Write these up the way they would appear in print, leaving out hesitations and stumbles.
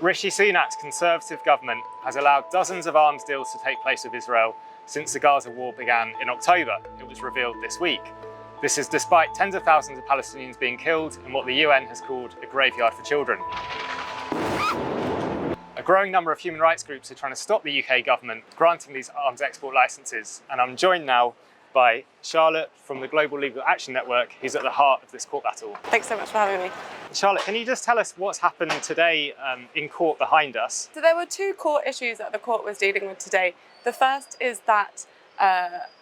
Rishi Sunak's Conservative government has allowed dozens of arms deals to take place with Israel since the Gaza war began in October. It was revealed this week. This is despite tens of thousands of Palestinians being killed in what the UN has called a graveyard for children. A growing number of human rights groups are trying to stop the UK government granting these arms export licences, and I'm joined now by Charlotte from the Global Legal Action Network, who's at the heart of this court battle. Thanks so much for having me. Charlotte, can you just tell us what's happened today in court behind us? So there were two court issues that the court was dealing with today. The first is that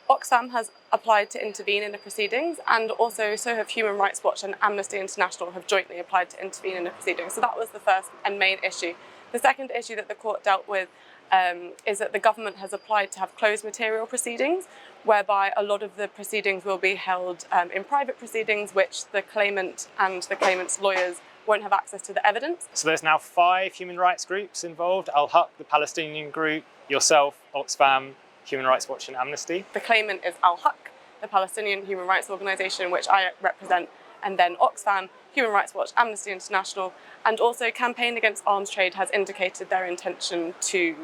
Oxfam has applied to intervene in the proceedings, and also so have Human Rights Watch and Amnesty International have jointly applied to intervene in the proceedings. So that was the first and main issue. The second issue that the court dealt with is that the government has applied to have closed material proceedings, whereby a lot of the proceedings will be held in private proceedings, which the claimant and the claimant's lawyers won't have access to the evidence. So there's now 5 human rights groups involved: Al-Haq, the Palestinian group, yourself, Oxfam, Human Rights Watch and Amnesty. The claimant is Al-Haq, the Palestinian human rights organisation, which I represent, and then Oxfam, Human Rights Watch, Amnesty International, and also Campaign Against Arms Trade has indicated their intention to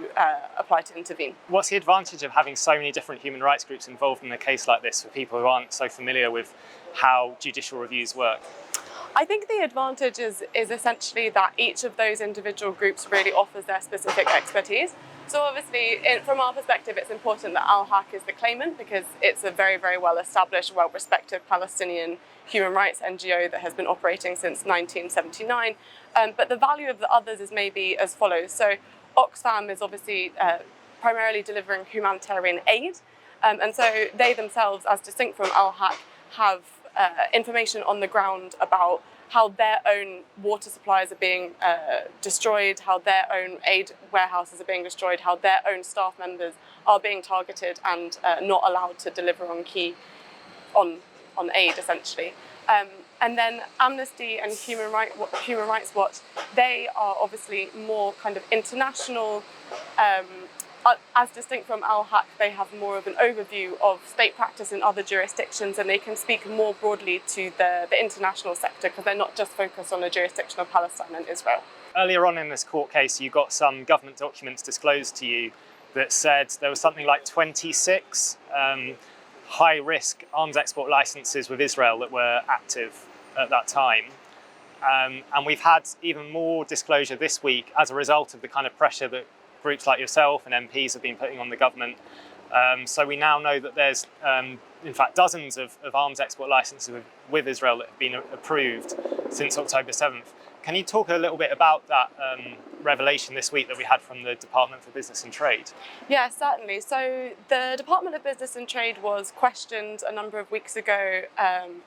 apply to intervene. What's the advantage of having so many different human rights groups involved in a case like this for people who aren't so familiar with how judicial reviews work? I think the advantage is essentially that each of those individual groups really offers their specific expertise. So obviously, from our perspective, it's important that Al-Haq is the claimant because it's a very, very well-established, well-respected Palestinian human rights NGO that has been operating since 1979. But the value of the others is maybe as follows. So Oxfam is obviously primarily delivering humanitarian aid. And so they themselves, as distinct from Al-Haq, have information on the ground about how their own water supplies are being destroyed, how their own aid warehouses are being destroyed, how their own staff members are being targeted and not allowed to deliver on aid, essentially. And then Amnesty and Human Rights Watch, they are obviously more kind of international. As distinct from Al-Haq, they have more of an overview of state practice in other jurisdictions, and they can speak more broadly to the international sector because they're not just focused on the jurisdiction of Palestine and Israel. Earlier on in this court case, you got some government documents disclosed to you that said there was something like 26 high-risk arms export licenses with Israel that were active at that time. And we've had even more disclosure this week as a result of the kind of pressure that groups like yourself and MPs have been putting on the government. So we now know that there's, in fact, dozens of arms export licenses with Israel that have been approved since October 7th. Can you talk a little bit about that revelation this week that we had from the Department for Business and Trade? Yeah, certainly. So the Department of Business and Trade was questioned a number of weeks ago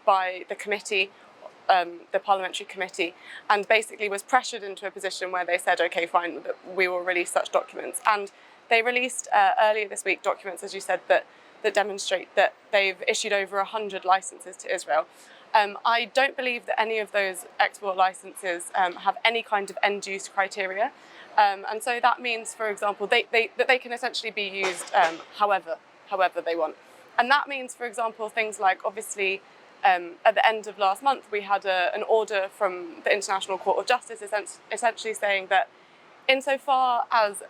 by the committee, the parliamentary committee, and basically was pressured into a position where they said, okay, fine, we will release such documents. And they released earlier this week documents, as you said, that demonstrate that they've issued over 100 licenses to Israel. I don't believe that any of those export licenses have any kind of end-use criteria. And so that means, for example, that they can essentially be used however they want. And that means, for example, things like, obviously, at the end of last month, we had an order from the International Court of Justice essentially saying that insofar as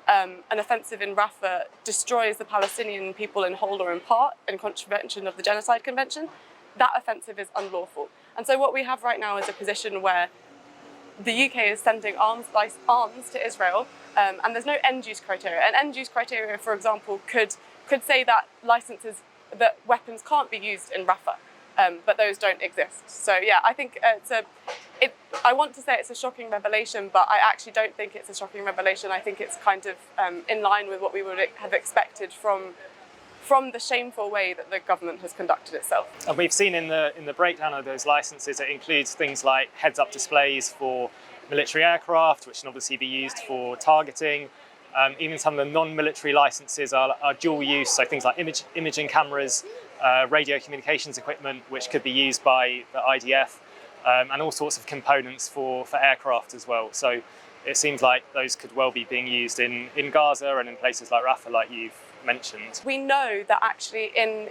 an offensive in Rafah destroys the Palestinian people in whole or in part in contravention of the Genocide Convention, that offensive is unlawful. And so what we have right now is a position where the UK is sending arms to Israel, and there's no end-use criteria. An end-use criteria, for example, could say that weapons can't be used in Rafah. But those don't exist. So yeah, I think I want to say it's a shocking revelation, but I actually don't think it's a shocking revelation. I think it's kind of in line with what we would have expected from the shameful way that the government has conducted itself. And we've seen in the breakdown of those licenses, it includes things like heads-up displays for military aircraft, which can obviously be used for targeting. Even some of the non-military licenses are dual use, so things like imaging cameras, radio communications equipment, which could be used by the IDF, and all sorts of components for aircraft as well. So it seems like those could well be being used in Gaza and in places like Rafah, like you've mentioned. We know that actually in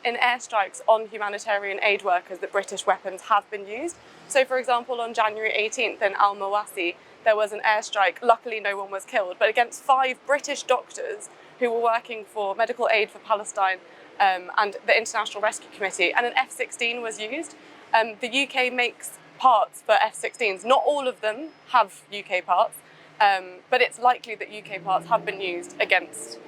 airstrikes on humanitarian aid workers that British weapons have been used. So for example, on January 18th in Al-Mawasi, there was an airstrike. Luckily, no one was killed, but against 5 British doctors who were working for medical aid for Palestine and the International Rescue Committee, and an F-16 was used. The UK makes parts for F-16s. Not all of them have UK parts, but it's likely that UK parts have been used against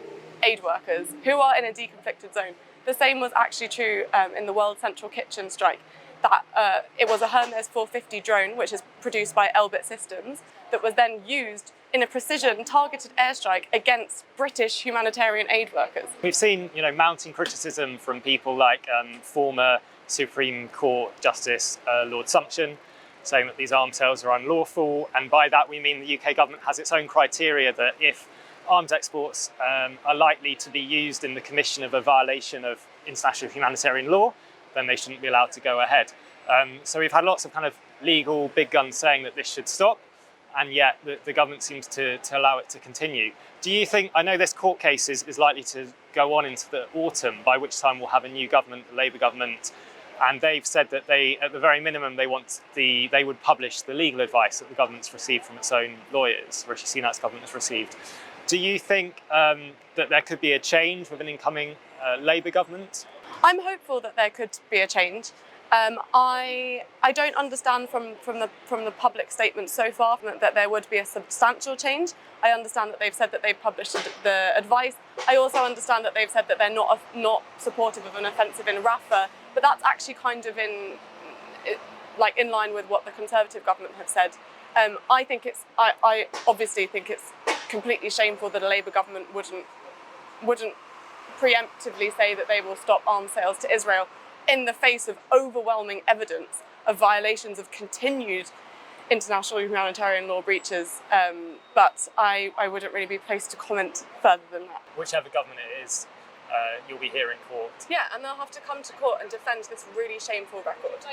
aid workers who are in a deconflicted zone. The same was actually true in the World Central Kitchen strike. That it was a Hermes 450 drone, which is produced by Elbit Systems, that was then used in a precision targeted airstrike against British humanitarian aid workers. We've seen, mounting criticism from people like former Supreme Court Justice Lord Sumption, saying that these arms sales are unlawful, and by that we mean the UK government has its own criteria that if arms exports are likely to be used in the commission of a violation of international humanitarian law, then they shouldn't be allowed to go ahead. So we've had lots of kind of legal big guns saying that this should stop, and yet the government seems to allow it to continue. Do you think, I know this court case is likely to go on into the autumn, by which time we'll have a new government, the Labour government, and they've said that they, at the very minimum, they would publish the legal advice that the government's received from its own lawyers, Rishi Sunak's government has received. Do you think that there could be a change with an incoming Labour government? I'm hopeful that there could be a change. I don't understand from the public statements so far that there would be a substantial change. I understand that they've said that they've published the advice. I also understand that they've said that they're not supportive of an offensive in Rafah, but that's actually kind of in line with what the Conservative government have said. I obviously think it's completely shameful that a Labour government wouldn't preemptively say that they will stop arms sales to Israel in the face of overwhelming evidence of violations of continued international humanitarian law breaches. But I wouldn't really be placed to comment further than that. Whichever government it is, you'll be here in court. Yeah, and they'll have to come to court and defend this really shameful record.